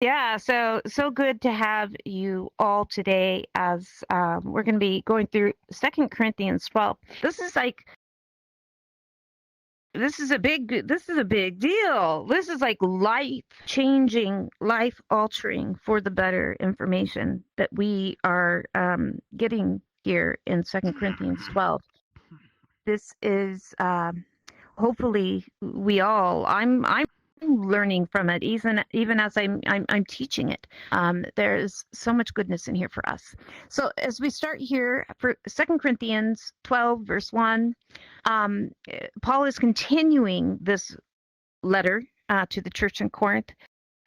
Yeah, so good to have you all today as we're going to be going through Second Corinthians 12. This is a big deal. This is like life changing, life altering for the better information that we are getting here in Second Corinthians 12. This is hopefully I'm learning from it, even as I'm teaching it. There's so much goodness in here for us. So as we start here for 2 Corinthians 12 verse 1, Paul is continuing this letter to the church in Corinth,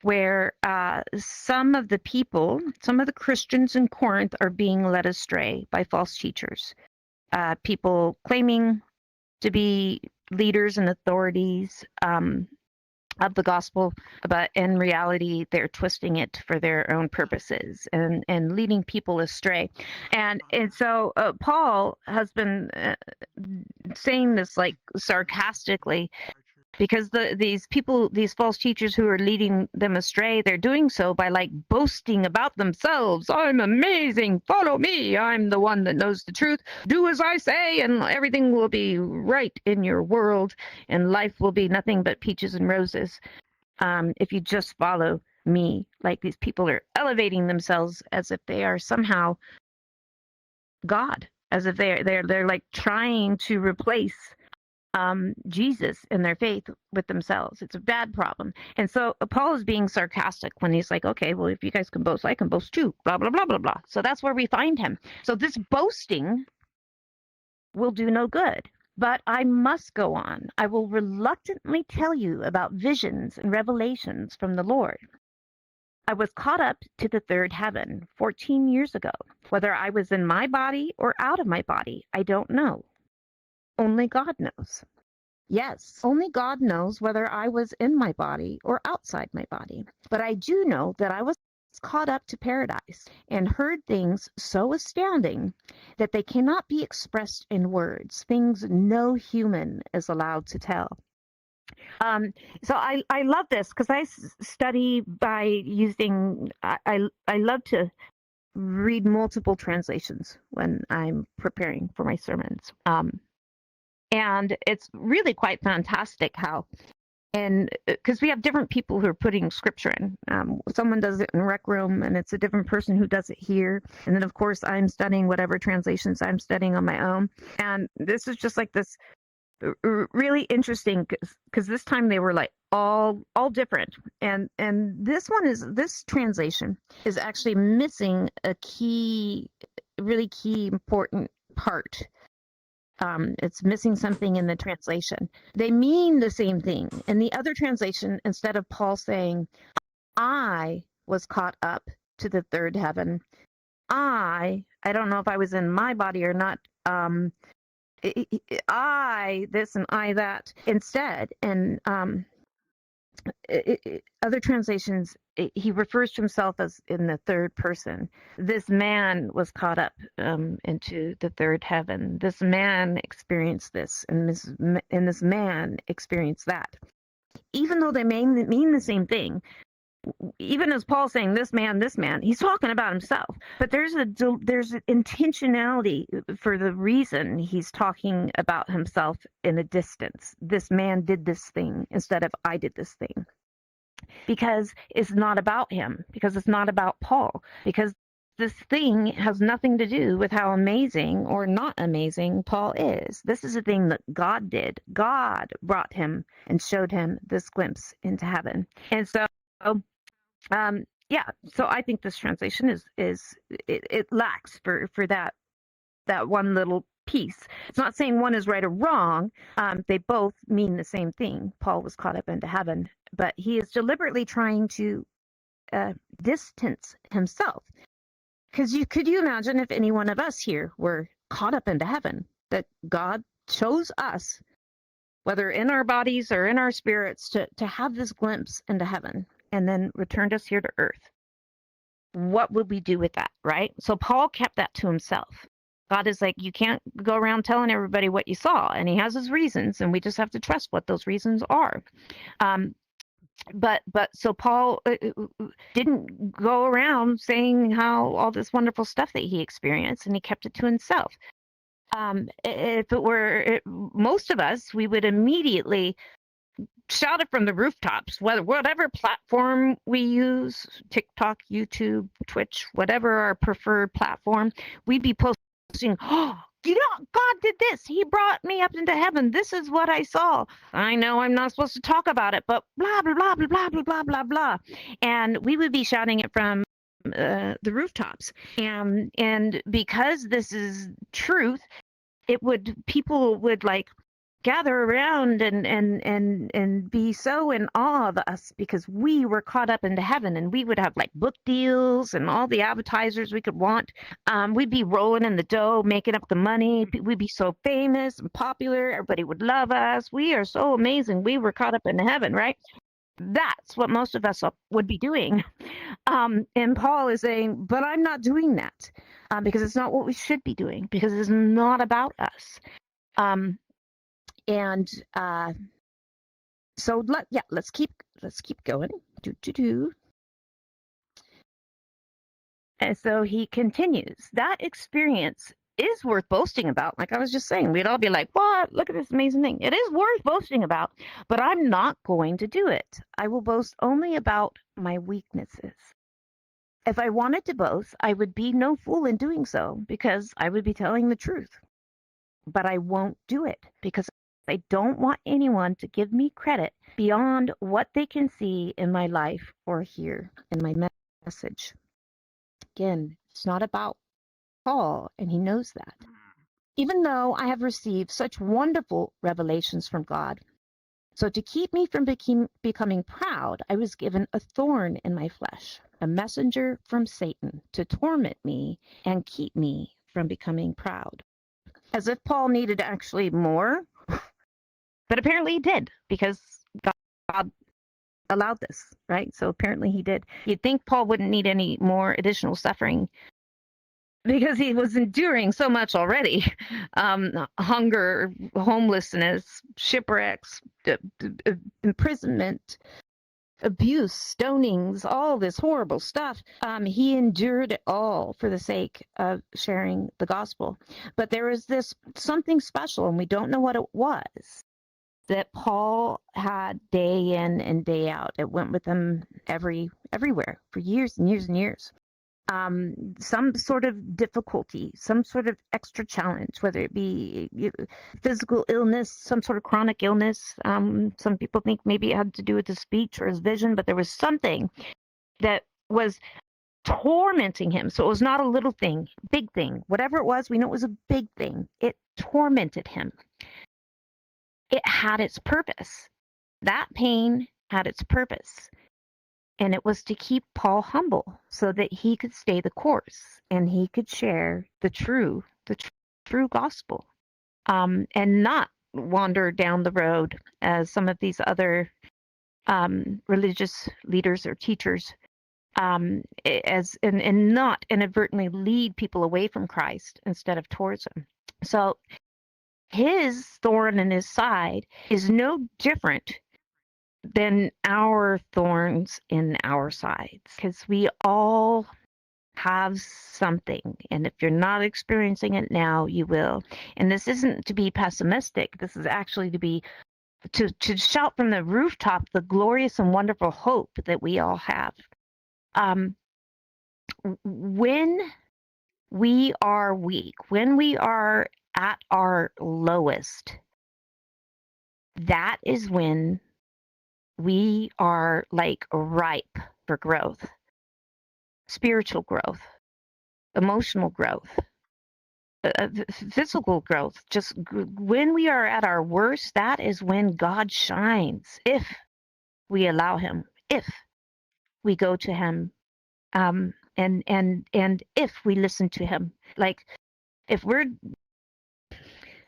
where some of the Christians in Corinth are being led astray by false teachers, people claiming to be leaders and authorities of the gospel, but in reality, they're twisting it for their own purposes and leading people astray. And so Paul has been saying this like sarcastically, because these false teachers who are leading them astray, they're doing so by like boasting about themselves. I'm amazing, follow me, I'm the one that knows the truth, do as I say and everything will be right in your world, and life will be nothing but peaches and roses if you just follow me. Like, these people are elevating themselves as if they are somehow God, as if they're like trying to replace Jesus in their faith with themselves. It's a bad problem. And so Paul is being sarcastic when he's like, okay, well, if you guys can boast, I can boast too, blah, blah, blah, blah, blah. So that's where we find him. So this boasting will do no good. But I must go on. I will reluctantly tell you about visions and revelations from the Lord. I was caught up to the third heaven 14 years ago. Whether I was in my body or out of my body, I don't know. Only God knows. Yes, only God knows whether I was in my body or outside my body. But I do know that I was caught up to paradise and heard things so astounding that they cannot be expressed in words, things no human is allowed to tell. So I love this because I study by using, I love to read multiple translations when I'm preparing for my sermons. And it's really quite fantastic how, and because we have different people who are putting scripture in. Someone does it in Rec Room, and it's a different person who does it here. And then, of course, I'm studying whatever translations I'm studying on my own. And this is just like this really interesting, because this time they were like all different. And this translation is actually missing a really key important part. It's missing something in the translation. They mean the same thing. In the other translation, instead of Paul saying, I was caught up to the third heaven, I don't know if I was in my body or not, I this and I that. Instead, in other translations, he refers to himself as in the third person. This man was caught up into the third heaven. This man experienced this, and this man experienced that. Even though they mean the same thing, even as Paul saying this man, he's talking about himself. But there's an intentionality for the reason he's talking about himself in a distance. This man did this thing instead of I did this thing. Because it's not about him, because it's not about Paul, because this thing has nothing to do with how amazing or not amazing Paul is. This is a thing that God did. God brought him and showed him this glimpse into heaven. And so, yeah, so I think this translation it lacks for that one little piece. It's not saying one is right or wrong. They both mean the same thing. Paul was caught up into heaven, but he is deliberately trying to distance himself. Because could you imagine if any one of us here were caught up into heaven, that God chose us, whether in our bodies or in our spirits, to have this glimpse into heaven and then returned us here to earth? What would we do with that, right? So Paul kept that to himself. God is like, you can't go around telling everybody what you saw, and he has his reasons, and we just have to trust what those reasons are. So Paul didn't go around saying how all this wonderful stuff that he experienced, and he kept it to himself. If it were most of us, we would immediately shout it from the rooftops, whatever platform we use, TikTok, YouTube, Twitch, whatever our preferred platform, we'd be posting, oh, you know, God did this. He brought me up into heaven. This is what I saw. I know I'm not supposed to talk about it, but blah, blah, blah, blah, blah, blah, blah, blah, blah. And we would be shouting it from the rooftops. And because this is truth, people would like gather around and be so in awe of us because we were caught up into heaven, and we would have like book deals and all the advertisers we could want. We'd be rolling in the dough, making up the money. We'd be so famous and popular. Everybody would love us. We are so amazing. We were caught up in heaven, right? That's what most of us would be doing. And Paul is saying, but I'm not doing that because it's not what we should be doing, because it's not about us. So let's keep going. And so he continues. That experience is worth boasting about. Like I was just saying, we'd all be like, what? Look at this amazing thing. It is worth boasting about, but I'm not going to do it. I will boast only about my weaknesses. If I wanted to boast, I would be no fool in doing so, because I would be telling the truth. But I won't do it because I don't want anyone to give me credit beyond what they can see in my life or hear in my message. Again, it's not about Paul, and he knows that. Even though I have received such wonderful revelations from God. So to keep me from becoming proud, I was given a thorn in my flesh, a messenger from Satan to torment me and keep me from becoming proud. As if Paul needed actually more, but apparently he did, because God allowed this, right? So apparently he did. You'd think Paul wouldn't need any more additional suffering because he was enduring so much already. Hunger, homelessness, shipwrecks, imprisonment, abuse, stonings, all this horrible stuff. He endured it all for the sake of sharing the gospel. But there was this something special, and we don't know what it was, that Paul had day in and day out. It went with him everywhere for years and years and years. Some sort of difficulty, some sort of extra challenge, whether it be physical illness, some sort of chronic illness. Some people think maybe it had to do with his speech or his vision, but there was something that was tormenting him. So it was not a little thing, big thing. Whatever it was, we know it was a big thing. It tormented him. It had its purpose. That pain had its purpose. And it was to keep Paul humble so that he could stay the course and he could share the true gospel, and not wander down the road as some of these other religious leaders or teachers, and not inadvertently lead people away from Christ instead of towards him. So his thorn in his side is no different than our thorns in our sides, because we all have something, and if you're not experiencing it now, you will. And this isn't to be pessimistic. This is actually to shout from the rooftop the glorious and wonderful hope that we all have. When we are weak, when we are at our lowest, that is when we are like ripe for growth, spiritual growth, emotional growth, physical growth. Just when we are at our worst, that is when God shines, if we allow him, if we go to him, and if we listen to him. Like, if we're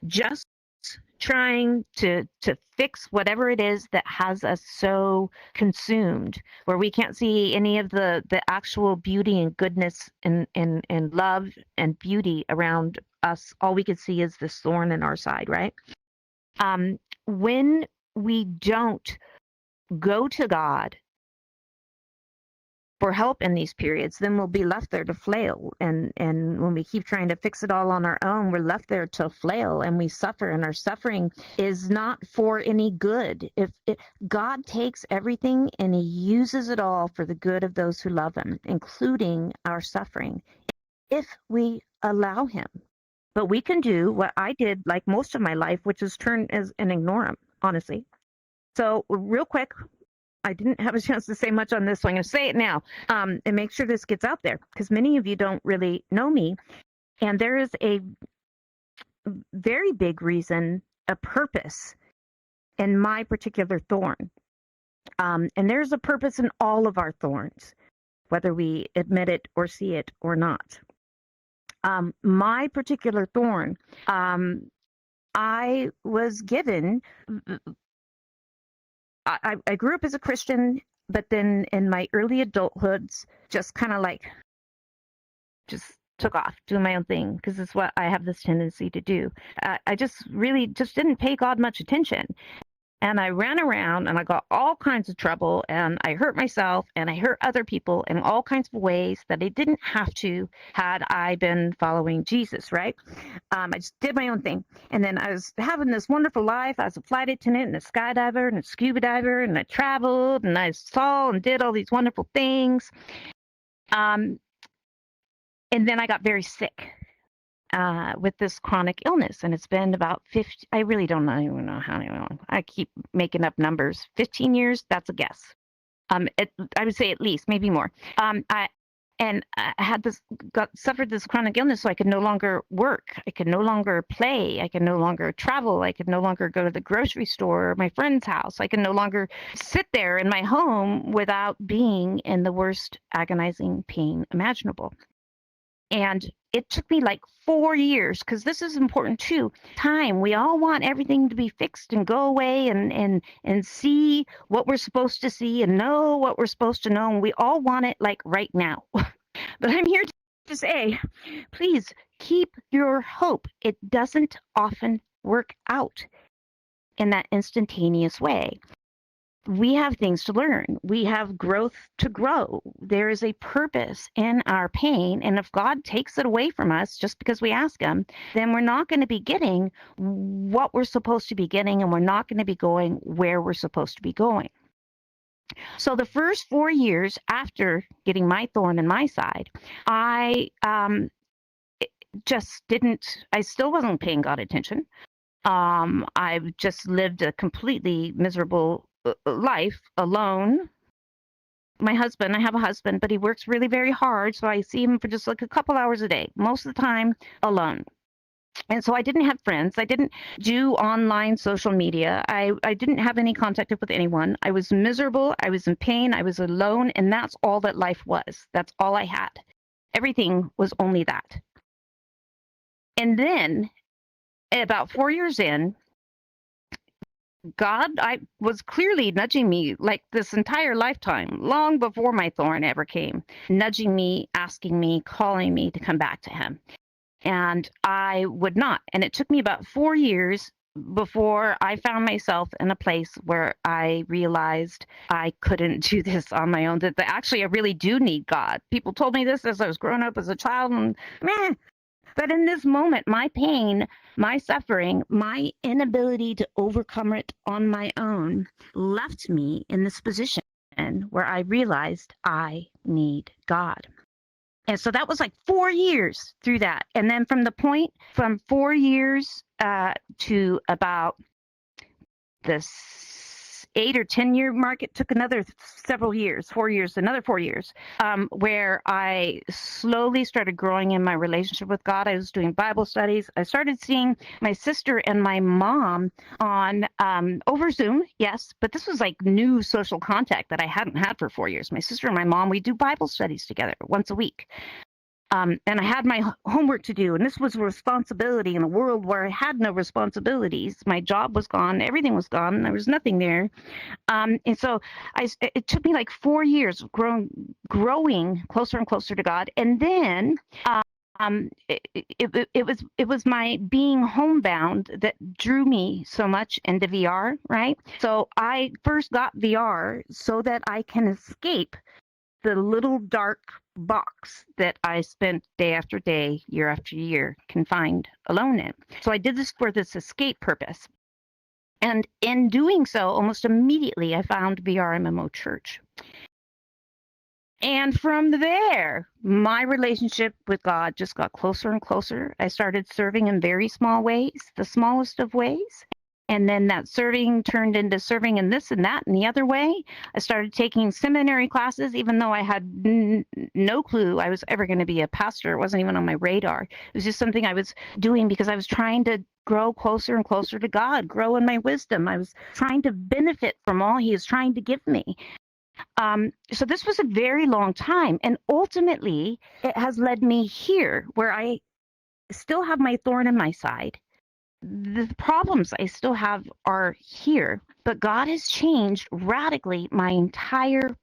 just trying to fix whatever it is that has us so consumed, where we can't see any of the actual beauty and goodness and love and beauty around us, all we can see is this thorn in our side, right? When we don't go to God for help in these periods, then we'll be left there to flail. And when we keep trying to fix it all on our own, we're left there to flail, and we suffer. And our suffering is not for any good. If God takes everything and He uses it all for the good of those who love Him, including our suffering, if we allow Him. But we can do what I did like most of my life, which is turn and ignore Him, honestly. So real quick, I didn't have a chance to say much on this, so I'm going to say it now, and make sure this gets out there, because many of you don't really know me. And there is a very big reason, a purpose in my particular thorn. And there's a purpose in all of our thorns, whether we admit it or see it or not. My particular thorn, I was given, I grew up as a Christian, but then in my early adulthoods, just kind of like, just took off doing my own thing, because it's what I have this tendency to do. I just really just didn't pay God much attention. And I ran around and I got all kinds of trouble, and I hurt myself and I hurt other people in all kinds of ways that I didn't have to had I been following Jesus, right? I just did my own thing. And then I was having this wonderful life. I was a flight attendant and a skydiver and a scuba diver, and I traveled and I saw and did all these wonderful things. And then I got very sick with this chronic illness, and it's been about 50. I really don't even know how long. I keep making up numbers. 15 years. That's a guess. I would say at least, maybe more. I had suffered this chronic illness, so I could no longer work. I could no longer play. I could no longer travel. I could no longer go to the grocery store or my friend's house. I could no longer sit there in my home without being in the worst agonizing pain imaginable. And it took me like 4 years, because this is important too. Time. We all want everything to be fixed and go away and see what we're supposed to see and know what we're supposed to know. And we all want it like right now. But I'm here to say, please keep your hope. It doesn't often work out in that instantaneous way. We have things to learn. We have growth to grow. There is a purpose in our pain. And if God takes it away from us just because we ask Him, then we're not going to be getting what we're supposed to be getting, and we're not going to be going where we're supposed to be going. So the first 4 years after getting my thorn in my side, I still wasn't paying God attention. I've just lived a completely miserable life alone. I have a husband, but he works really very hard, so I see him for just like a couple hours a day, most of the time alone. And so I didn't have friends. I didn't do online social media. I didn't have any contact with anyone. I was miserable. I was in pain. I was alone. And that's all that life was. That's all I had. Everything was only that. And then about 4 years in, God, I was clearly nudging me like this entire lifetime, long before my thorn ever came, nudging me, asking me, calling me to come back to Him. And I would not. And it took me about 4 years before I found myself in a place where I realized I couldn't do this on my own, that actually I really do need God. People told me this as I was growing up as a child, and but in this moment, my pain, my suffering, my inability to overcome it on my own left me in this position where I realized I need God. And so that was like 4 years through that. And then from 4 years to about this 8 or 10 year mark, it took another several years, 4 years, another 4 years, where I slowly started growing in my relationship with God. I was doing Bible studies. I started seeing my sister and my mom on over Zoom, yes, but this was like new social contact that I hadn't had for 4 years. My sister and my mom, we do Bible studies together once a week. And I had my homework to do, and this was a responsibility in a world where I had no responsibilities. My job was gone. Everything was gone. There was nothing there. And so it took me like 4 years growing closer and closer to God. And then It was my being homebound that drew me so much into VR, right? So I first got VR so that I can escape the little dark box that I spent day after day, year after year, confined alone in. So I did this for this escape purpose. And in doing so, almost immediately, I found VRMMO Church. And from there, my relationship with God just got closer and closer. I started serving in very small ways, the smallest of ways. And then that serving turned into serving in this and that and the other way. I started taking seminary classes, even though I had no clue I was ever going to be a pastor. It wasn't even on my radar. It was just something I was doing because I was trying to grow closer and closer to God, grow in my wisdom. I was trying to benefit from all He is trying to give me. So this was a very long time. And ultimately, it has led me here where I still have my thorn in my side. The problems I still have are here, but God has changed radically my entire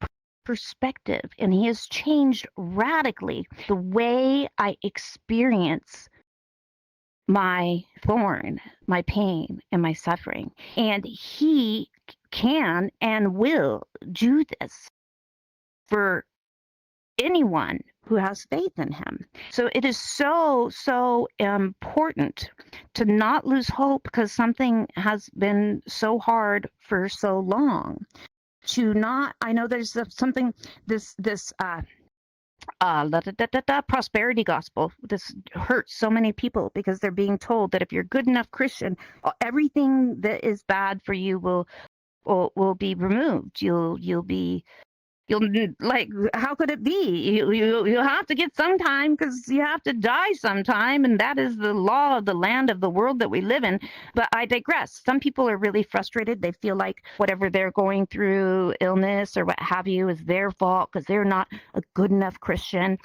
perspective, and He has changed radically the way I experience my thorn, my pain, and my suffering. And He can and will do this for anyone who has faith in Him. So it is so important to not lose hope because something has been so hard for so long. To not, I know there's something, this prosperity gospel. This hurts so many people because they're being told that if you're a good enough Christian, everything that is bad for you will be removed. You'll be like, how could it be? You have to get some time because you have to die sometime, and that is the law of the land of the world that we live in. But I digress. Some people are really frustrated. They feel like whatever they're going through, illness or what have you, is their fault because they're not a good enough Christian.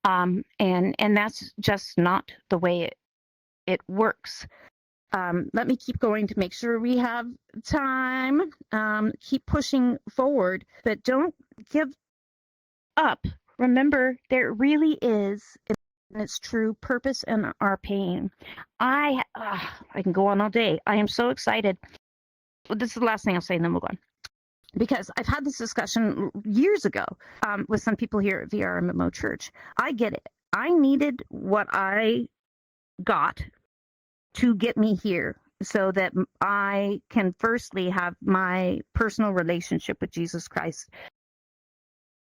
And that's just not the way it works. Let me keep going to make sure we have time. Keep pushing forward, but don't give up. Remember, there really is, and it's true, purpose in our pain. I can go on all day. I am so excited. This is the last thing I'll say, and then we'll go on. Because I've had this discussion years ago with some people here at VRMMO Church. I get it. I needed what I got to get me here so that I can firstly have my personal relationship with Jesus Christ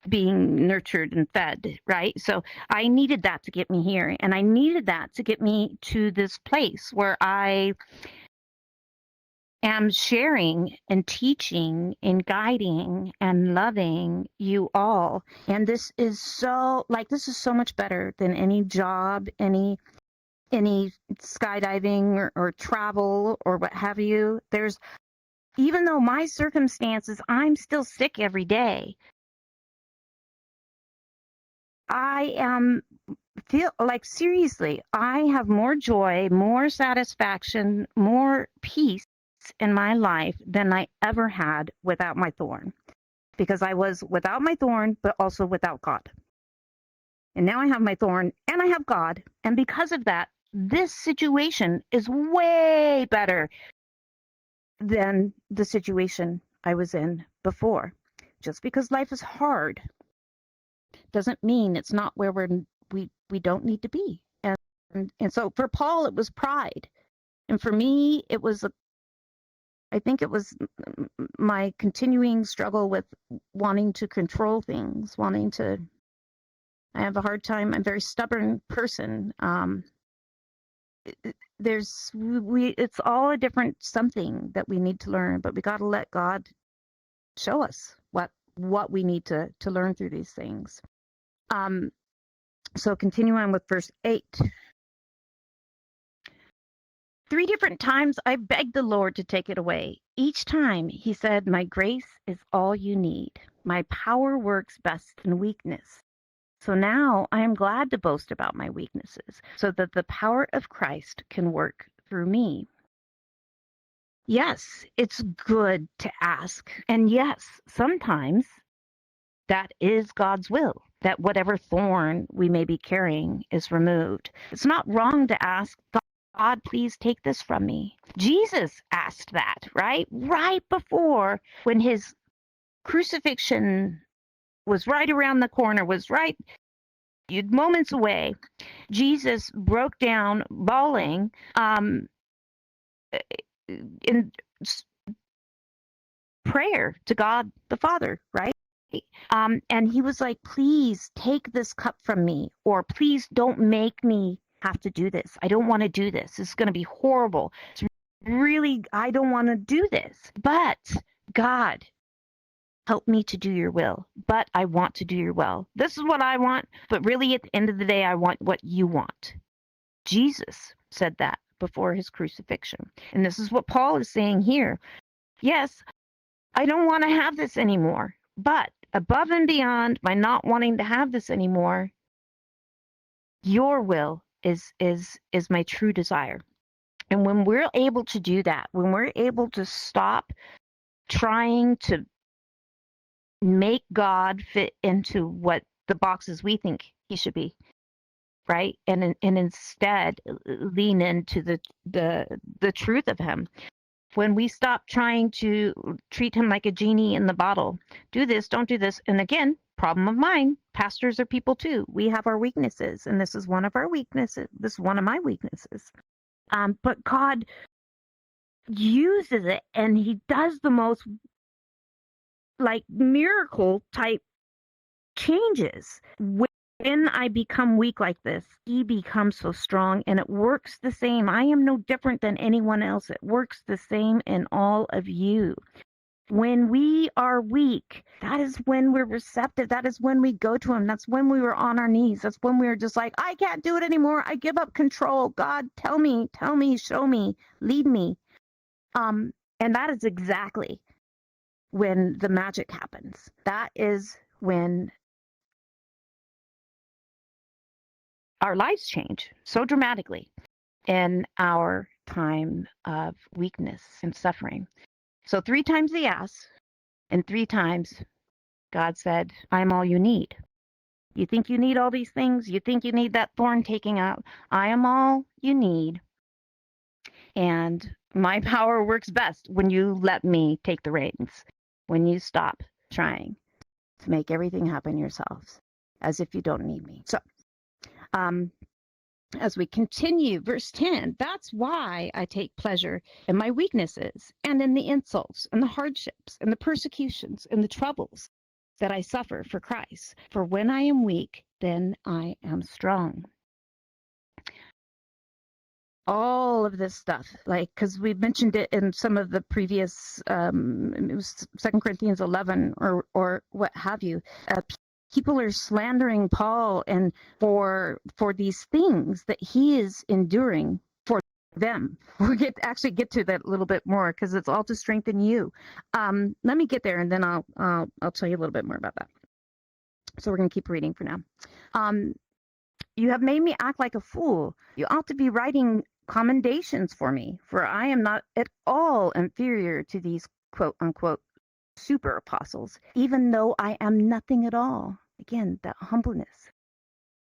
being nurtured and fed, right? So I needed that to get me here, and I needed that to get me to this place where I am sharing and teaching and guiding and loving you all. And this is so much better than any job, any skydiving or travel or what have you. Even though my circumstances, I'm still sick every day. I feel like, seriously, I have more joy, more satisfaction, more peace in my life than I ever had without my thorn, because I was without my thorn, but also without God. And now I have my thorn and I have God. And because of that, this situation is way better than the situation I was in before. Just because life is hard doesn't mean it's not where we don't need to be. And so for Paul, it was pride. And for me, I think it was my continuing struggle with wanting to control things, I have a hard time. I'm a very stubborn person. It's all a different something that we need to learn, but we got to let God show us what we need to learn through these things. So continue on with verse 8. 3 different times I begged the Lord to take it away. Each time He said, "My grace is all you need. My power works best in weakness." So now I am glad to boast about my weaknesses, so that the power of Christ can work through me. Yes, it's good to ask. And yes, sometimes that is God's will. that whatever thorn we may be carrying is removed. It's not wrong to ask God, please take this from me. Jesus asked that, right? Right before, when his crucifixion was right around the corner, was right moments away, Jesus broke down bawling in prayer to God the Father, right? And he was like, please take this cup from me, or please don't make me have to do this. I don't want to do this. It's going to be horrible. It's really, I don't want to do this. But God, help me to do your will. But I want to do your will. This is what I want. But really, at the end of the day, I want what you want. Jesus said that before his crucifixion. And this is what Paul is saying here. Yes, I don't want to have this anymore. But above and beyond my not wanting to have this anymore, your will is my true desire. And when we're able to do that, when we're able to stop trying to make God fit into what the boxes we think he should be, right? And instead lean into the truth of him. When we stop trying to treat him like a genie in the bottle, do this, don't do this. And again, problem of mine, pastors are people too. We have our weaknesses, and this is one of our weaknesses. This is one of my weaknesses. But God uses it, and he does the most like miracle type changes. When I become weak like this, he becomes so strong, and it works the same. I am no different than anyone else. It works the same in all of you. When we are weak, that is when we're receptive. That is when we go to him. That's when we were on our knees. That's when we were just like, I can't do it anymore. I give up control. God, tell me, show me, lead me. And that is exactly when the magic happens. That is when our lives change so dramatically in our time of weakness and suffering. So 3 times he asked, and 3 times God said, I'm all you need. You think you need all these things? You think you need that thorn taking out? I am all you need. And my power works best when you let me take the reins, when you stop trying to make everything happen yourselves as if you don't need me. So, as we continue, verse 10, that's why I take pleasure in my weaknesses and in the insults and the hardships and the persecutions and the troubles that I suffer for Christ. For when I am weak, then I am strong. All of this stuff, like, because we mentioned it in some of the previous, it was 2 Corinthians 11 or what have you. People are slandering Paul and for these things that he is enduring for them. We'll actually get to that a little bit more because it's all to strengthen you. Let me get there, and then I'll tell you a little bit more about that. So we're going to keep reading for now. You have made me act like a fool. You ought to be writing commendations for me, for I am not at all inferior to these quote unquote super apostles, even though I am nothing at all. Again, that humbleness.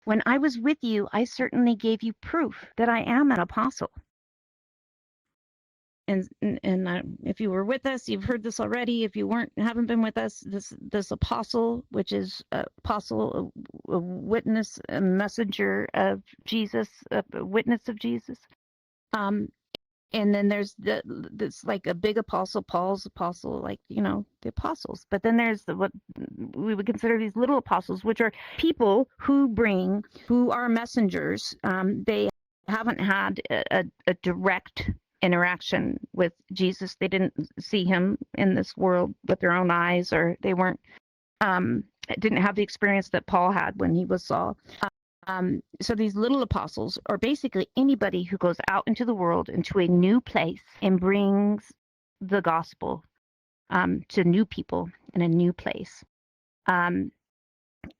When I was with you, I certainly gave you proof that I am an apostle. And if you were with us, you've heard this already. If you haven't been with us, this apostle, which is apostle, a witness, a messenger of Jesus, a witness of Jesus. And then there's this like a big apostle, Paul's apostle, like, the apostles. But then there's what we would consider these little apostles, which are people who are messengers. They haven't had a direct interaction with Jesus. They didn't see him in this world with their own eyes, or they didn't have the experience that Paul had when he was Saul. So these little apostles are basically anybody who goes out into the world, into a new place, and brings the gospel to new people in a new place.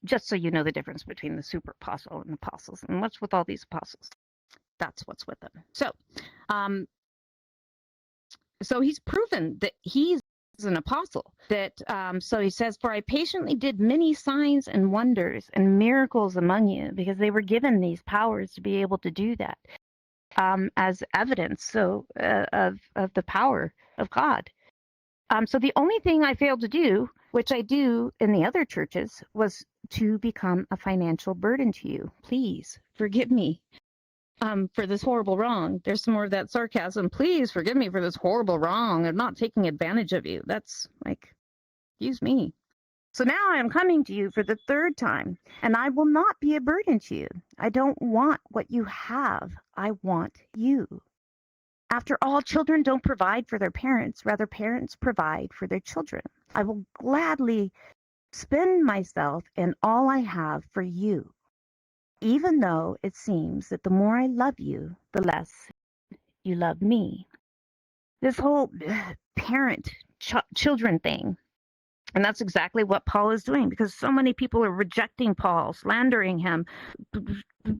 Just so you know the difference between the super apostle and apostles. And what's with all these apostles? That's what's with them. So he's proven that he's an apostle that so he says, for I patiently did many signs and wonders and miracles among you, because they were given these powers to be able to do that as evidence of the power of God. So the only thing I failed to do, which I do in the other churches, was to become a financial burden to you. Please forgive me for this horrible wrong. There's some more of that sarcasm. Please forgive me for this horrible wrong. I'm not taking advantage of you. That's like, excuse me. So now I am coming to you for the third time, and I will not be a burden to you. I don't want what you have. I want you. After all, children don't provide for their parents. Rather, parents provide for their children. I will gladly spend myself and all I have for you, even though it seems that the more I love you, the less you love me. This whole parent-children thing. And that's exactly what Paul is doing, because so many people are rejecting Paul, slandering him,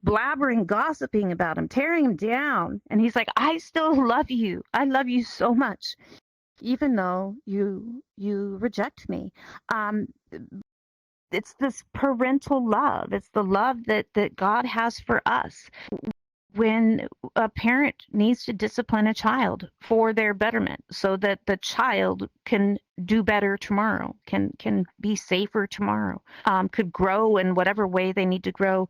blabbering, gossiping about him, tearing him down. And he's like, I still love you. I love you so much, even though you reject me. It's this parental love. It's the love that God has for us. When a parent needs to discipline a child for their betterment so that the child can do better tomorrow, can be safer tomorrow, could grow in whatever way they need to grow,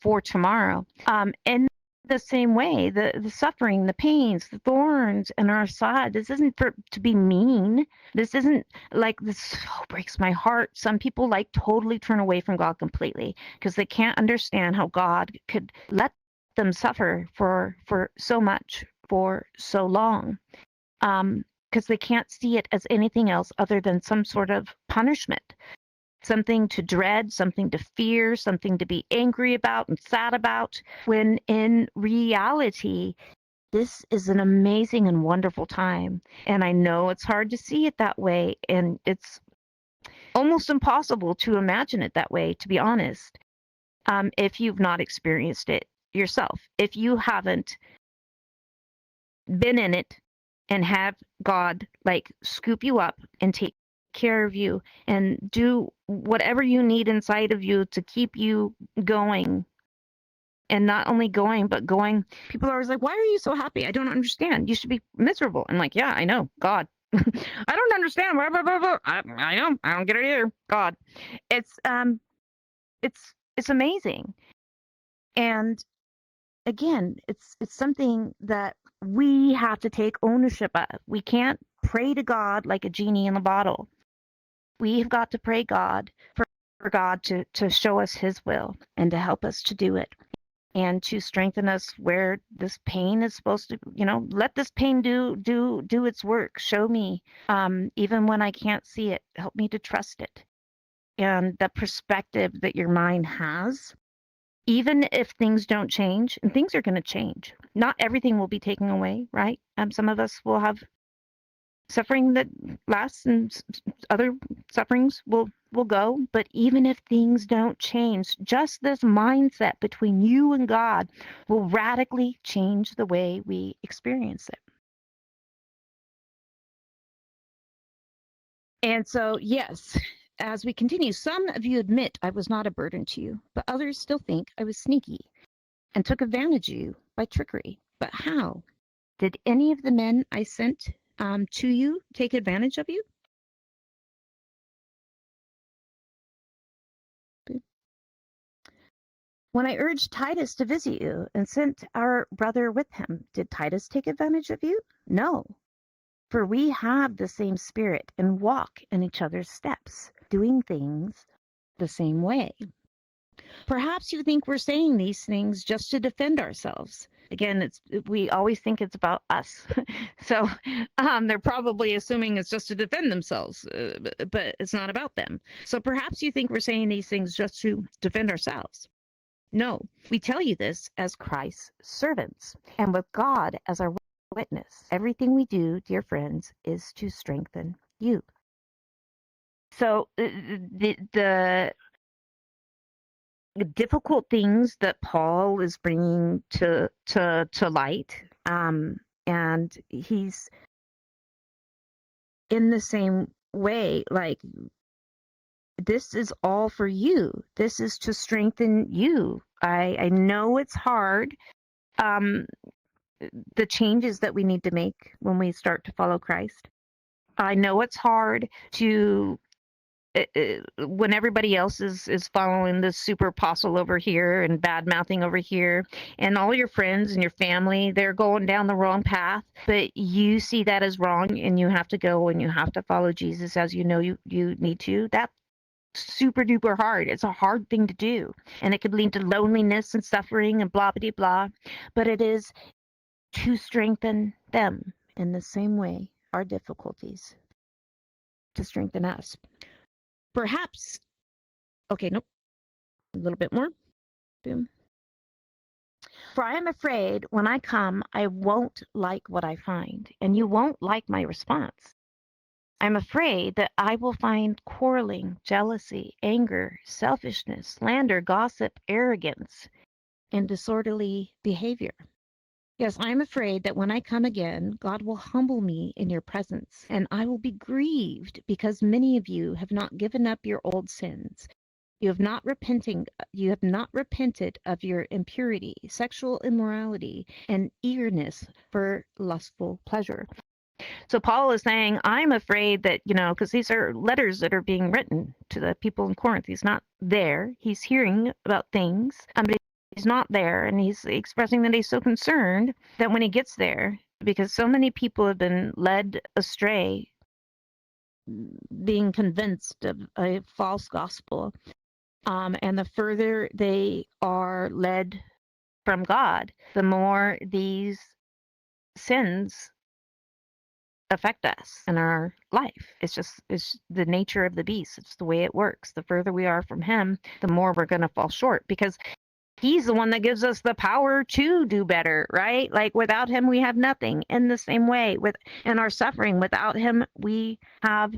for tomorrow. And the same way, the suffering, the pains, the thorns in our side, this isn't to be mean. This isn't like, this so breaks my heart. Some people totally turn away from God completely because they can't understand how God could let them suffer for so much for so long, because they can't see it as anything else other than some sort of punishment, something to dread, something to fear, something to be angry about and sad about, when in reality this is an amazing and wonderful time. And I know it's hard to see it that way, and it's almost impossible to imagine it that way, to be honest, if you've not experienced it yourself. If you haven't been in it and have God scoop you up and take care of you and do whatever you need inside of you to keep you going, and not only going but going. People are always like, why are you so happy? I don't understand. You should be miserable. I'm like, yeah, I know, God. I don't understand. Blah, blah, blah, blah. I know, I don't get it either. God. It's amazing. And again, it's something that we have to take ownership of. We can't pray to God like a genie in a bottle. We've got to pray God for God to show us his will and to help us to do it, and to strengthen us where this pain is supposed to, let this pain do its work. Show me, even when I can't see it, help me to trust it. And the perspective that your mind has, even if things don't change, and things are going to change. Not everything will be taken away, right? Some of us will have suffering that lasts, and other sufferings will go. But even if things don't change, just this mindset between you and God will radically change the way we experience it. And so, yes, as we continue, some of you admit I was not a burden to you, but others still think I was sneaky and took advantage of you by trickery. But how? Did any of the men I sent to you take advantage of you? When I urged Titus to visit you and sent our brother with him, did Titus take advantage of you? No, for we have the same spirit and walk in each other's steps, doing things the same way. Perhaps you think we're saying these things just to defend ourselves. Again, we always think it's about us. So they're probably assuming it's just to defend themselves, but it's not about them. So perhaps you think we're saying these things just to defend ourselves. No, we tell you this as Christ's servants and with God as our witness. Everything we do, dear friends, is to strengthen you. So the difficult things that Paul is bringing to light, and in the same way, like, this is all for you. This is to strengthen you. I know it's hard. Um, the changes that we need to make when we start to follow Christ. I know it's hard to when everybody else is following this super apostle over here and bad mouthing over here, and all your friends and your family, they're going down the wrong path, but you see that as wrong, and you have to go and you have to follow Jesus as you know you need to. That's super duper hard. It's a hard thing to do, and it could lead to loneliness and suffering and blah blah blah. But it is to strengthen them in the same way our difficulties to strengthen us. Perhaps, okay, nope, a little bit more. Boom. For I am afraid when I come, I won't like what I find, and you won't like my response. I'm afraid that I will find quarreling, jealousy, anger, selfishness, slander, gossip, arrogance, and disorderly behavior. Yes, I am afraid that when I come again, God will humble me in your presence, and I will be grieved because many of you have not given up your old sins. You have not repented of your impurity, sexual immorality, and eagerness for lustful pleasure. So Paul is saying, I'm afraid that, because these are letters that are being written to the people in Corinth. He's not there. He's hearing about things, but he's not there. And he's expressing that he's so concerned that when he gets there, because so many people have been led astray, being convinced of a false gospel. And the further they are led from God, the more these sins affect us in our life. It's the nature of the beast. It's the way it works. The further we are from him, the more we're going to fall short, because he's the one that gives us the power to do better, right? Like, without him, we have nothing. In the same way, in our suffering, without him, we have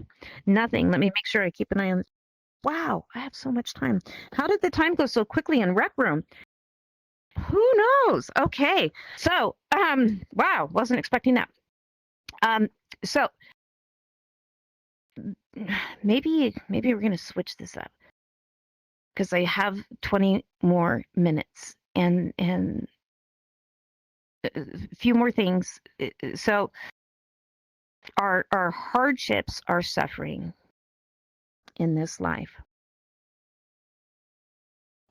nothing. Let me make sure I keep an eye on. Wow, I have so much time. How did the time go so quickly in Rec Room? Who knows? Okay. So, wow, wasn't expecting that. So maybe we're going to switch this up, because I have 20 more minutes and a few more things. So our hardships, our suffering in this life,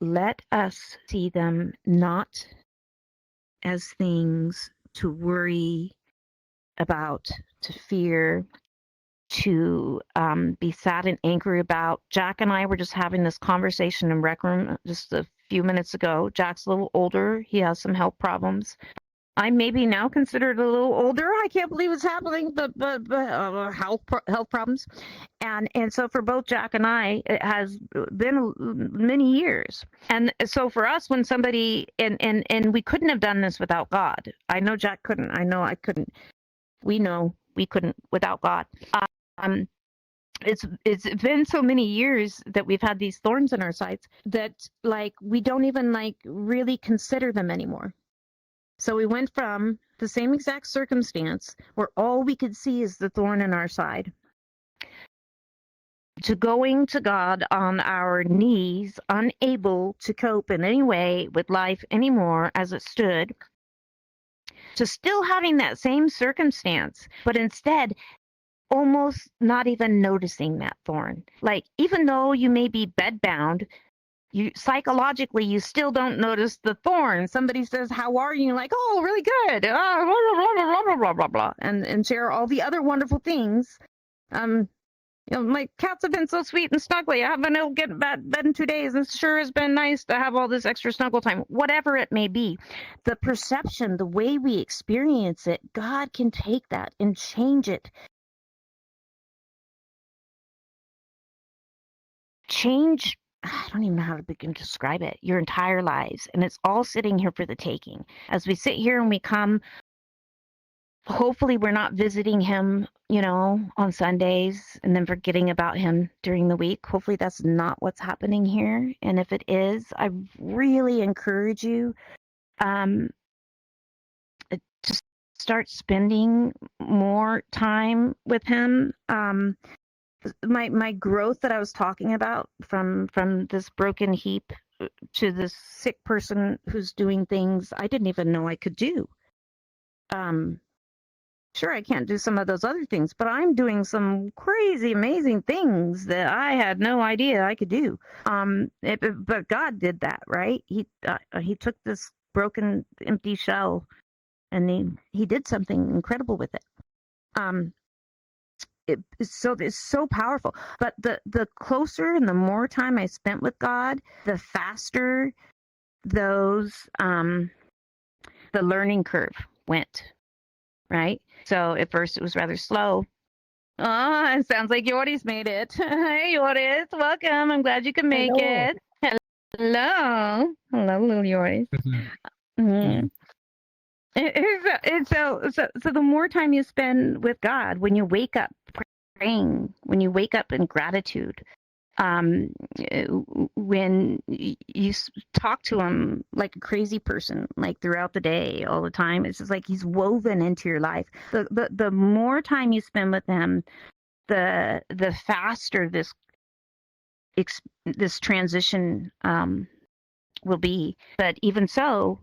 let us see them not as things to worry about, to fear, to be sad and angry about. Jack and I were just having this conversation in Rec Room just a few minutes ago. Jack's a little older. He has some health problems. I may be now considered a little older. I can't believe it's happening, but health problems. And so for both Jack and I, it has been many years. And so for us, when somebody, and we couldn't have done this without God. I know Jack couldn't. I know I couldn't. We know we couldn't without God. It's been so many years that we've had these thorns in our sides that, like, we don't even, like, really consider them anymore. So we went from the same exact circumstance where all we could see is the thorn in our side, to going to God on our knees, unable to cope in any way with life anymore as it stood, to still having that same circumstance, but instead almost not even noticing that thorn. Like, even though you may be bedbound, you psychologically, you still don't notice the thorn. Somebody says, how are you? You're like, oh, really good. Blah, blah, blah, blah, blah, blah, and share all the other wonderful things. My cats have been so sweet and snuggly. I haven't been able to get bed in 2 days. It sure has been nice to have all this extra snuggle time. Whatever it may be, the perception, the way we experience it, God can take that and change it. Change, I don't even know how to begin to describe it, your entire lives. And it's all sitting here for the taking. As we sit here and we come, hopefully we're not visiting him, on Sundays and then forgetting about him during the week. Hopefully that's not what's happening here. And if it is, I really encourage you, just start spending more time with him. My growth that I was talking about from this broken heap to this sick person who's doing things I didn't even know I could do. Sure, I can't do some of those other things, but I'm doing some crazy, amazing things that I had no idea I could do. But God did that, right? He took this broken, empty shell, and he did something incredible with it. It's so powerful. But the closer and the more time I spent with God, the faster those the learning curve went. Right. So at first it was rather slow. Oh, it sounds like Yordi's made it. Hey, Yordis, welcome. I'm glad you could make it. Hello. Hello, little Yordis. Mm-hmm. So the more time you spend with God, when you wake up praying, when you wake up in gratitude, when you talk to him like a crazy person, like throughout the day, all the time, it's just like he's woven into your life. The more time you spend with him, the faster this transition will be. But even so,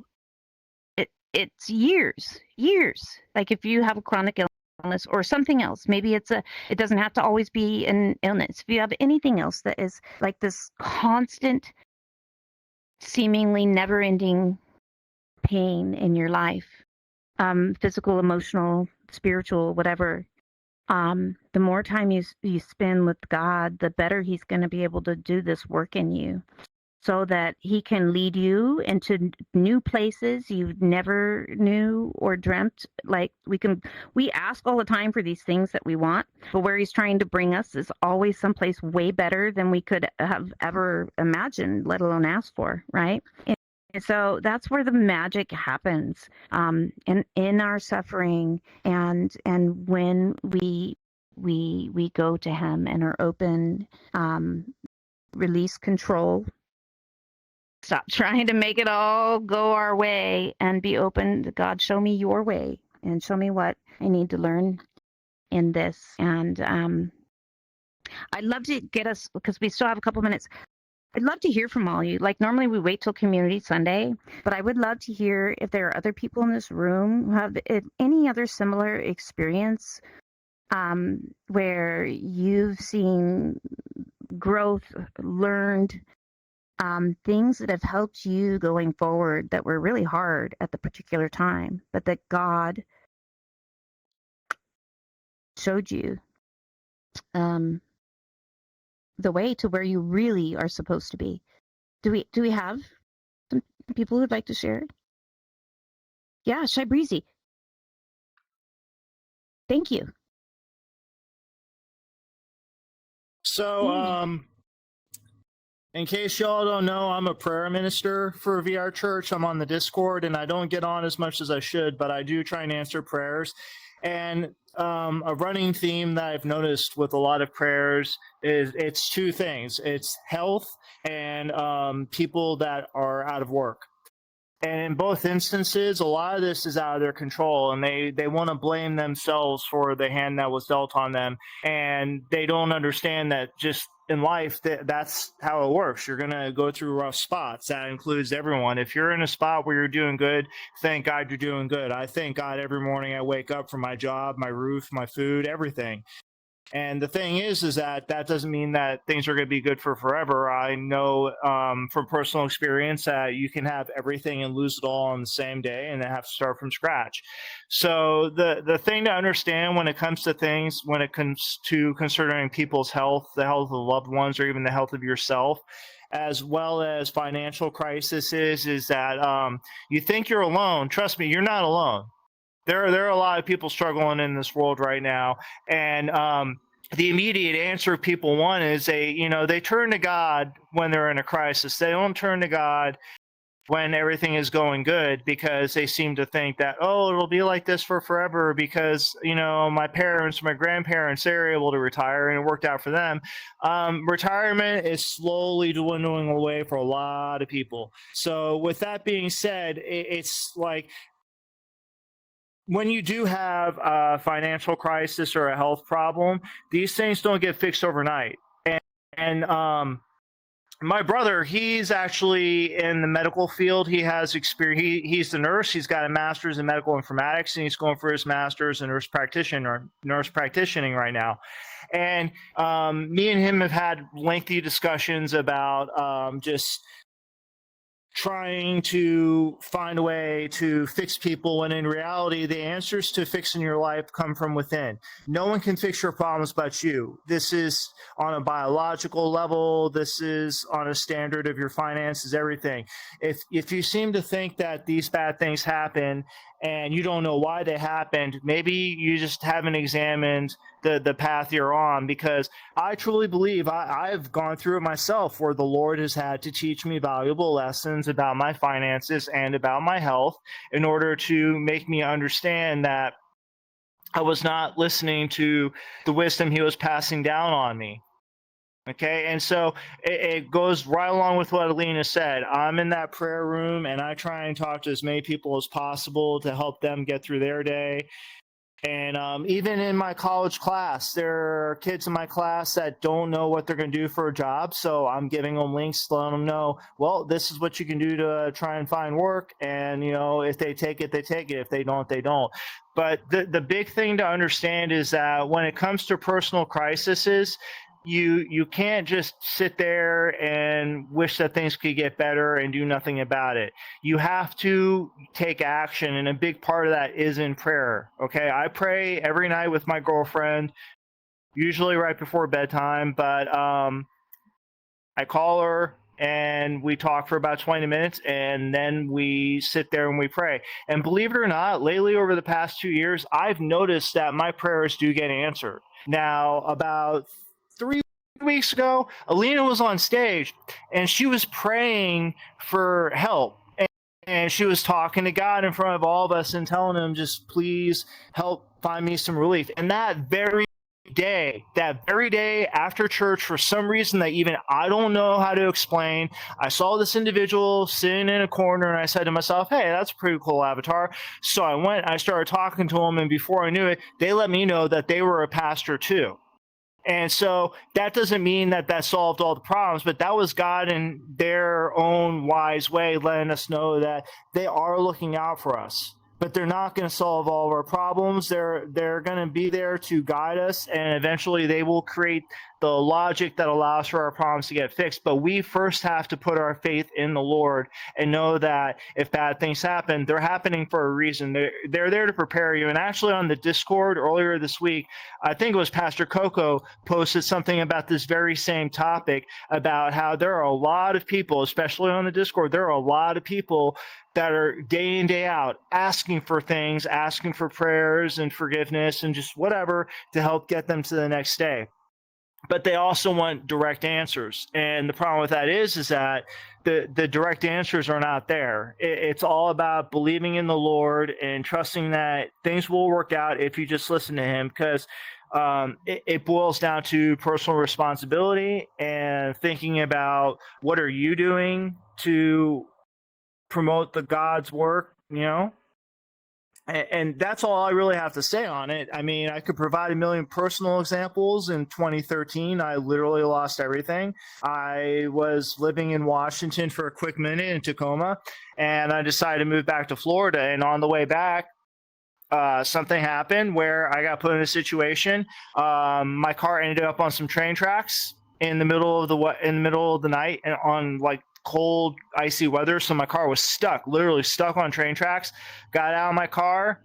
it's years. Like if you have a chronic illness or something else, maybe it doesn't have to always be an illness. If you have anything else that is like this constant, seemingly never-ending pain in your life, physical, emotional, spiritual, whatever, the more time you spend with God, the better he's going to be able to do this work in you, so that he can lead you into new places you never knew or dreamt. Like we ask all the time for these things that we want, but where he's trying to bring us is always someplace way better than we could have ever imagined, let alone asked for, right? And so that's where the magic happens, in our suffering, and when we go to him and are open, release control, stop trying to make it all go our way, and be open to God. Show me your way and show me what I need to learn in this. And I'd love to get us, because we still have a couple minutes, I'd love to hear from all you. Like normally we wait till Community Sunday, but I would love to hear if there are other people in this room who have any other similar experience, where you've seen growth, learned, things that have helped you going forward that were really hard at the particular time, but that God showed you the way to where you really are supposed to be. Do we have some people who'd like to share? Yeah, Shy Breezy. Thank you. So, in case y'all don't know, I'm a prayer minister for VRChat. I'm on the Discord, and I don't get on as much as I should, but I do try and answer prayers. And a running theme that I've noticed with a lot of prayers is it's two things. It's health and people that are out of work. And in both instances, a lot of this is out of their control, and they want to blame themselves for the hand that was dealt on them. And they don't understand that just in life, that's how it works. You're going to go through rough spots. That includes everyone. If you're in a spot where you're doing good, thank God you're doing good. I thank God every morning I wake up for my job, my roof, my food, everything. And the thing is that doesn't mean that things are going to be good for forever. I know from personal experience that you can have everything and lose it all on the same day and then have to start from scratch. So the thing to understand when it comes to things, when it comes to considering people's health, the health of loved ones, or even the health of yourself, as well as financial crises, is that you think you're alone. Trust me, you're not alone. There are a lot of people struggling in this world right now, and the immediate answer people want is they turn to God when they're in a crisis. They don't turn to God when everything is going good, because they seem to think that, oh, it'll be like this for forever because my parents, my grandparents, they're able to retire and it worked out for them. Retirement is slowly dwindling away for a lot of people. So with that being said, it's like when you do have a financial crisis or a health problem, these things don't get fixed overnight. And my brother, he's actually in the medical field. He has experience. He's the nurse. He's got a master's in medical informatics, and he's going for his master's in nurse practitioning right now. And me and him have had lengthy discussions about just trying to find a way to fix people, when in reality the answers to fixing your life come from within. No one can fix your problems but you. This is on a biological level, this is on a standard of your finances, everything. If you seem to think that these bad things happen and you don't know why they happened, maybe you just haven't examined the path you're on, because I truly believe I've gone through it myself, where the Lord has had to teach me valuable lessons about my finances and about my health in order to make me understand that I was not listening to the wisdom he was passing down on me. Okay, and so it goes right along with what Alina said. I'm in that prayer room and I try and talk to as many people as possible to help them get through their day. And even in my college class, there are kids in my class that don't know what they're going to do for a job. So I'm giving them links, letting them know, well, this is what you can do to try and find work. And, if they take it, they take it. If they don't, they don't. But the big thing to understand is that when it comes to personal crises, you can't just sit there and wish that things could get better and do nothing about it. You have to take action, and a big part of that is in prayer. Okay, I pray every night with my girlfriend, usually right before bedtime, but I call her and we talk for about 20 minutes, and then we sit there and we pray. And believe it or not, lately over the past 2 years, I've noticed that my prayers do get answered. Now, about 3 weeks ago, Alina was on stage and she was praying for help. And she was talking to God in front of all of us and telling him, just please help find me some relief. And that very day after church, for some reason that even I don't know how to explain, I saw this individual sitting in a corner and I said to myself, hey, that's a pretty cool avatar. So I started talking to them, and before I knew it, they let me know that they were a pastor too. And so that doesn't mean that solved all the problems, but that was God in their own wise way letting us know that they are looking out for us. But they're not going to solve all of our problems. They're going to be there to guide us, and eventually they will create the logic that allows for our problems to get fixed. But we first have to put our faith in the Lord and know that if bad things happen, they're happening for a reason. They're there to prepare you. And actually on the Discord earlier this week, I think it was Pastor Coco posted something about this very same topic, about how there are a lot of people, especially on the Discord, there are a lot of people that are day in, day out asking for things, asking for prayers and forgiveness and just whatever to help get them to the next day. But they also want direct answers. And the problem with that is that the direct answers are not there. It's all about believing in the Lord and trusting that things will work out if you just listen to him, because it boils down to personal responsibility and thinking about what are you doing to promote the God's work, and that's all I really have to say on it. I mean, I could provide a million personal examples. In 2013, I literally lost everything. I was living in Washington for a quick minute in Tacoma, and I decided to move back to Florida. And on the way back, something happened where I got put in a situation. My car ended up on some train tracks in the middle of the night, and on cold, icy weather. So my car was literally stuck on train tracks. Got out of my car,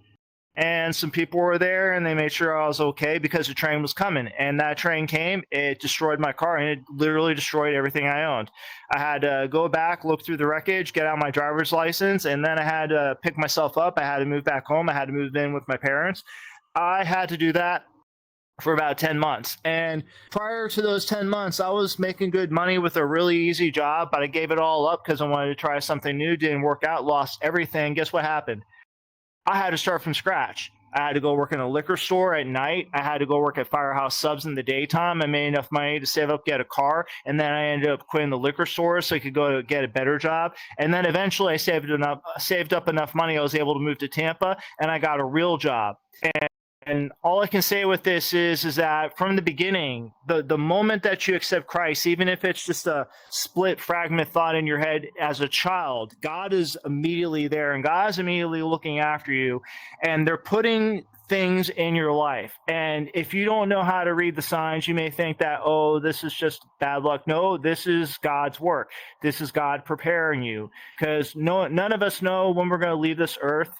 and some people were there, and they made sure I was okay because the train was coming. And that train came, it destroyed my car, and it literally destroyed everything I owned. I had to go back, look through the wreckage, get out my driver's license, and then I had to pick myself up. I had to move back home. I had to move in with my parents. I had to do that for about 10 months. And prior to those 10 months, I was making good money with a really easy job, but I gave it all up because I wanted to try something new. Didn't work out, lost everything. Guess what happened? I had to start from scratch. I had to go work in a liquor store at night. I had to go work at Firehouse Subs in the daytime. I made enough money to save up, get a car, and then I ended up quitting the liquor store so I could go get a better job. And then eventually I saved up enough money. I was able to move to Tampa, and I got a real job. And all I can say with this is that from the beginning, the moment that you accept Christ, even if it's just a split fragment thought in your head as a child, God is immediately there, and God is immediately looking after you, and they're putting things in your life. And if you don't know how to read the signs, you may think that, oh, this is just bad luck. No, this is God's work. This is God preparing you, because none of us know when we're going to leave this earth.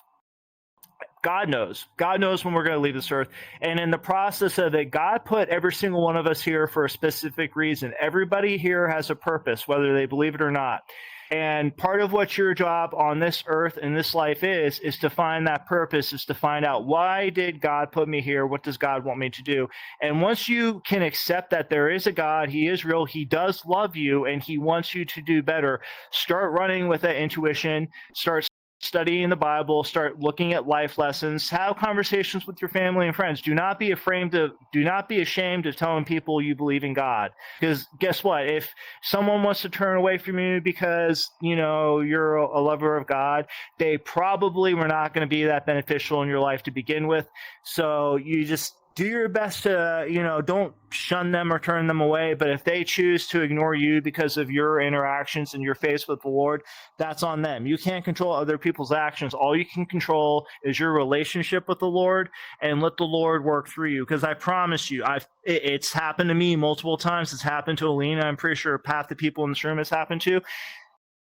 God knows. God knows when we're going to leave this earth. And in the process of it, God put every single one of us here for a specific reason. Everybody here has a purpose, whether they believe it or not. And part of what your job on this earth and this life is to find that purpose, is to find out, why did God put me here? What does God want me to do? And once you can accept that there is a God, he is real, he does love you, and he wants you to do better, start running with that intuition, start studying the Bible, start looking at life lessons, have conversations with your family and friends. Do not be ashamed of telling people you believe in God. Because guess what? If someone wants to turn away from you because, you're a lover of God, they probably were not going to be that beneficial in your life to begin with. So you just do your best to, don't shun them or turn them away. But if they choose to ignore you because of your interactions and your faith with the Lord, that's on them. You can't control other people's actions. All you can control is your relationship with the Lord, and let the Lord work through you. Because I promise you, it's happened to me multiple times. It's happened to Alina. I'm pretty sure half the people in this room has happened to.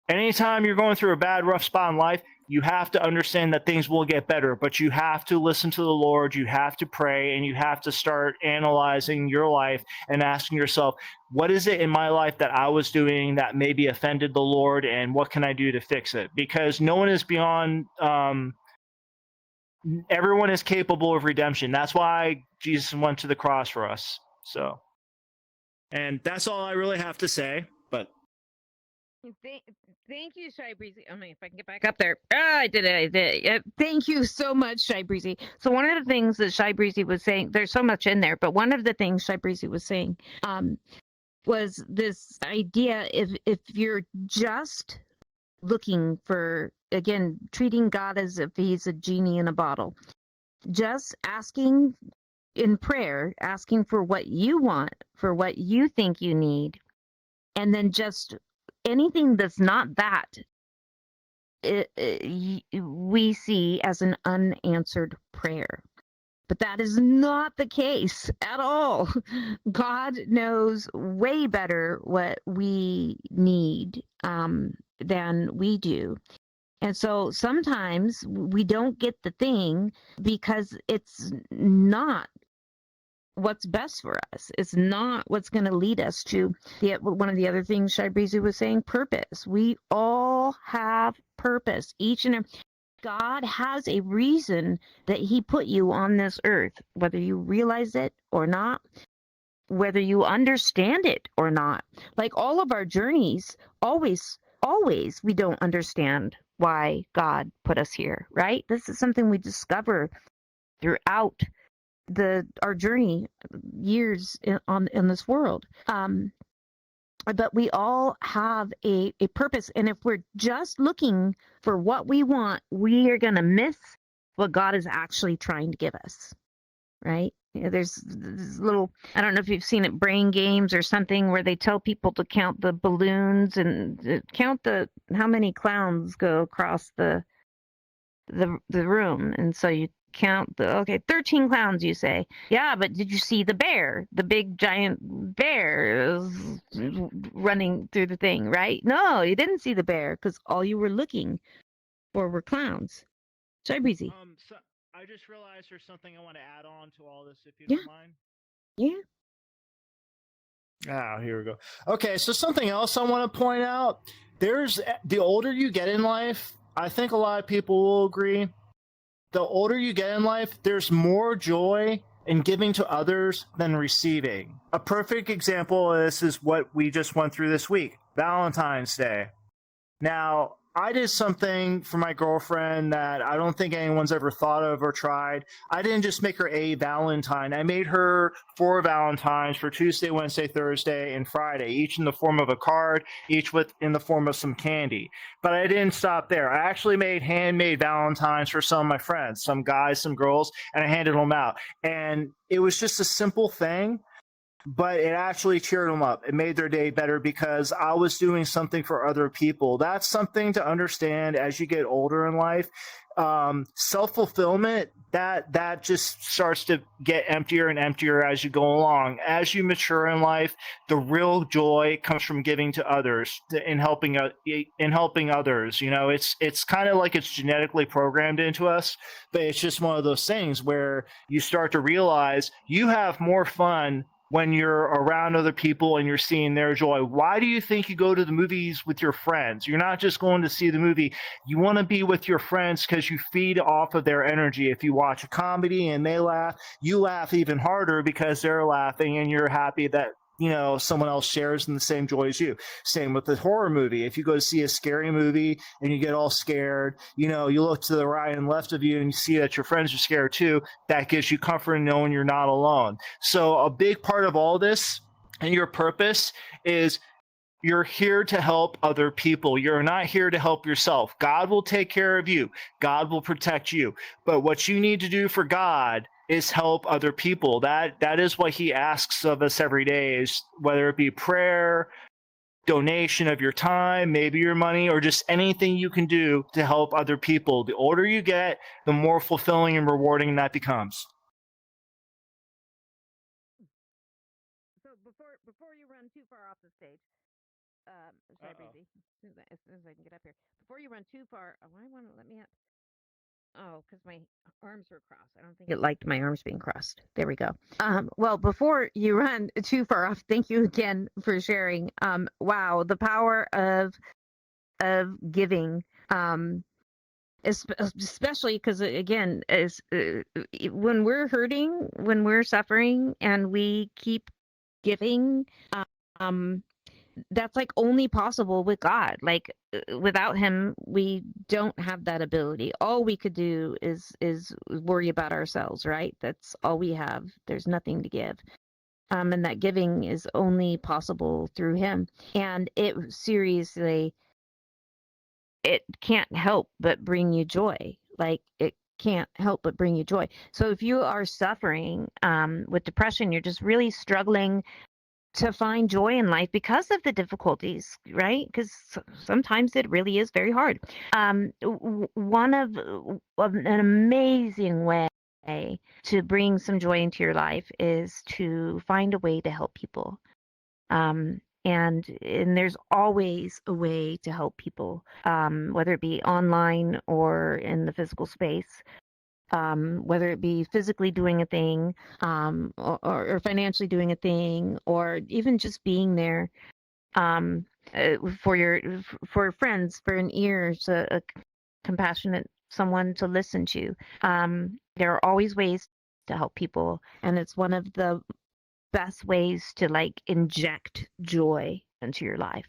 Anytime you're going through a bad, rough spot in life, you have to understand that things will get better, but you have to listen to the Lord, you have to pray, and you have to start analyzing your life and asking yourself, what is it in my life that I was doing that maybe offended the Lord, and what can I do to fix it? Because no one is beyond, everyone is capable of redemption. That's why Jesus went to the cross for us. So, and that's all I really have to say, but Thank you, Shy Breezy. Oh, if I can get back up there. I did it. Thank you so much, Shy Breezy. So one of the things that Shy Breezy was saying, there's so much in there, but one of the things Shy Breezy was saying was this idea, if you're just looking for, again, treating God as if he's a genie in a bottle, just asking in prayer, asking for what you want, for what you think you need, and then just anything that's not that, we see as an unanswered prayer. But that is not the case at all. God knows way better what we need than we do. And so sometimes we don't get the thing because it's not what's best for us. It's not what's going to lead us to one of the other things Shy Breezy was saying, purpose. We all have purpose. Each and every God has a reason that he put you on this earth, whether you realize it or not, whether you understand it or not. Like all of our journeys, always we don't understand why God put us here, right? This is something we discover throughout our journey, years in this world. But we all have a purpose, and if we're just looking for what we want, we are going to miss what God is actually trying to give us, right? There's this little, I don't know if you've seen it, brain games or something, where they tell people to count the balloons and count how many clowns go across the room, and so you count 13 clowns, you say. Yeah, but did you see the bear, the big giant bear running through the thing, right? No, you didn't see the bear, because all you were looking for were clowns. Shy Breezy. So I just realized there's something I want to add on to all this, if you Yeah. don't mind. Yeah. Here we go. Okay, so something else I want to point out. The older you get in life, I think a lot of people will agree, the older you get in life, there's more joy in giving to others than receiving. A perfect example of this is what we just went through this week, Valentine's Day. Now, I did something for my girlfriend that I don't think anyone's ever thought of or tried. I didn't just make her a Valentine. I made her 4 Valentines for Tuesday, Wednesday, Thursday, and Friday, each in the form of a card, each in the form of some candy. But I didn't stop there. I actually made handmade Valentines for some of my friends, some guys, some girls, and I handed them out. And it was just a simple thing, but it actually cheered them up. It made their day better because I was doing something for other people. That's something to understand as you get older in life. Self-fulfillment, that just starts to get emptier and emptier as you go along. As you mature in life, the real joy comes from giving to others, in helping others. You know, it's kind of like it's genetically programmed into us, but it's just one of those things where you start to realize you have more fun when you're around other people and you're seeing their joy. Why do you think you go to the movies with your friends? You're not just going to see the movie. You want to be with your friends because you feed off of their energy. If you watch a comedy and they laugh, you laugh even harder because they're laughing and you're happy that, you know, someone else shares in the same joy as you. Same with the horror movie. If you go to see a scary movie and you get all scared, you know, you look to the right and left of you and you see that your friends are scared too. That gives you comfort in knowing you're not alone. So a big part of all this and your purpose is you're here to help other people. You're not here to help yourself. God will take care of you. God will protect you. But what you need to do for God is help other people. That is what he asks of us every day, is whether it be prayer, donation of your time, maybe your money, or just anything you can do to help other people. The older you get, the more fulfilling and rewarding that becomes. So before you run too far off the stage, sorry, Breezy, as soon as I can get up here, before you run too far, why won't it let me up? Oh, because my arms were crossed. I don't think it liked my arms being crossed. There we go. Well, before you run too far off, thank you again for sharing. Wow, the power of giving. Especially because again, as when we're hurting, when we're suffering, and we keep giving, um, that's like only possible with God. Like without him, we don't have that ability. All we could do is worry about ourselves, right? That's all we have. There's nothing to give. And that giving is only possible through him. And it seriously, it can't help but bring you joy. Like it can't help but bring you joy. So if you are suffering with depression, you're just really struggling to find joy in life because of the difficulties, right? Because sometimes it really is very hard. One of an amazing way to bring some joy into your life is to find a way to help people. And there's always a way to help people, whether it be online or in the physical space. Whether it be physically doing a thing, or financially doing a thing, or even just being there for friends, for an ear, so a compassionate someone to listen to. There are always ways to help people, and it's one of the best ways to like inject joy into your life.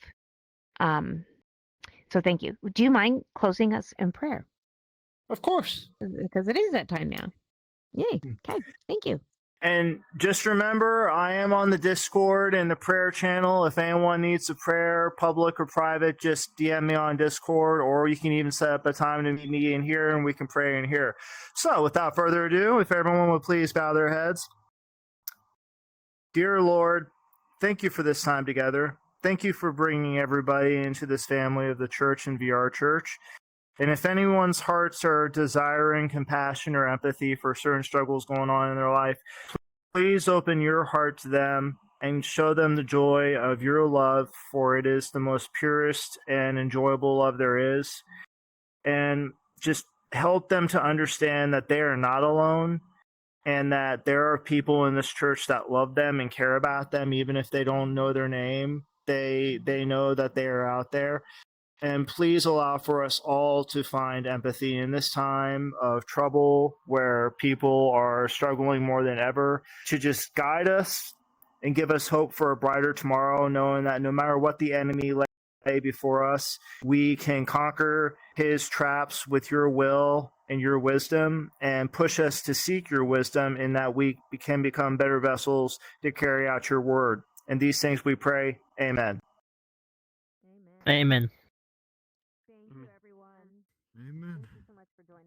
So thank you. Do you mind closing us in prayer? Of course. Because it is that time now. Yay. Okay. Thank you. And just remember, I am on the Discord and the prayer channel. If anyone needs a prayer, public or private, just DM me on Discord, or you can even set up a time to meet me in here and we can pray in here. So without further ado, if everyone would please bow their heads. Dear Lord, thank you for this time together. Thank you for bringing everybody into this family of the church and VRChat. And if anyone's hearts are desiring compassion or empathy for certain struggles going on in their life, please open your heart to them and show them the joy of your love, for it is the most purest and enjoyable love there is. And just help them to understand that they are not alone, and that there are people in this church that love them and care about them, even if they don't know their name. They know that they are out there. And please allow for us all to find empathy in this time of trouble where people are struggling more than ever, to just guide us and give us hope for a brighter tomorrow, knowing that no matter what the enemy lay before us. We can conquer his traps with your will and your wisdom, and push us to seek your wisdom in that we can become better vessels to carry out your word. And these things we pray. Amen. Amen.